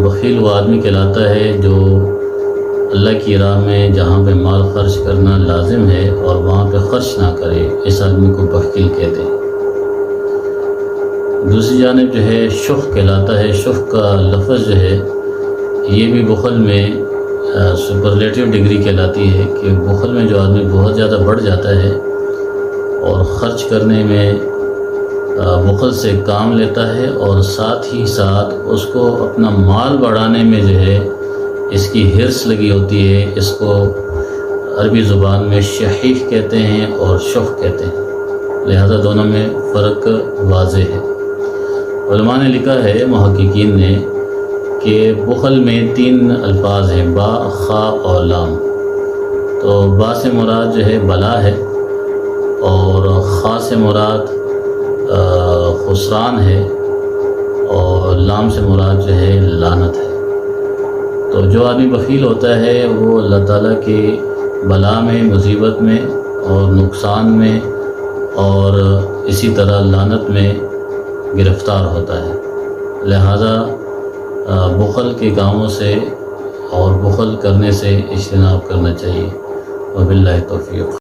بخیل وہ آدمی کہلاتا ہے جو اللہ کی راہ میں جہاں پہ مال خرچ کرنا لازم ہے اور وہاں پہ خرچ نہ کرے، اس آدمی کو بخیل کہتے ہیں۔ دوسری جانب جو ہے شح کہلاتا ہے۔ شح کا لفظ جو ہے یہ بھی بخل میں سپرلیٹیو ڈگری کہلاتی ہے کہ بخل میں جو آدمی بہت زیادہ بڑھ جاتا ہے اور خرچ کرنے میں بخل سے کام لیتا ہے، اور ساتھ ہی ساتھ اس کو اپنا مال بڑھانے میں جو ہے اس کی حرص لگی ہوتی ہے۔ اس کو عربی زبان میں شحیح کہتے ہیں اور شح کہتے ہیں، لہذا دونوں میں فرق واضح ہے۔ علماء نے لکھا ہے، محققین نے، کہ بخل میں 3 الفاظ ہیں، با، خا اور لام۔ تو با سے مراد جو ہے بلا ہے، اور خا سے مراد خسران ہے، اور لام سے مراد جو ہے لعنت ہے۔ تو جو آدمی بخیل ہوتا ہے وہ اللہ تعالیٰ کے بلا میں، مصیبت میں اور نقصان میں اور اسی طرح لعنت میں گرفتار ہوتا ہے، لہذا بخل کے کاموں سے اور بخل کرنے سے اجتناب کرنا چاہیے۔ وباللہ توفیق۔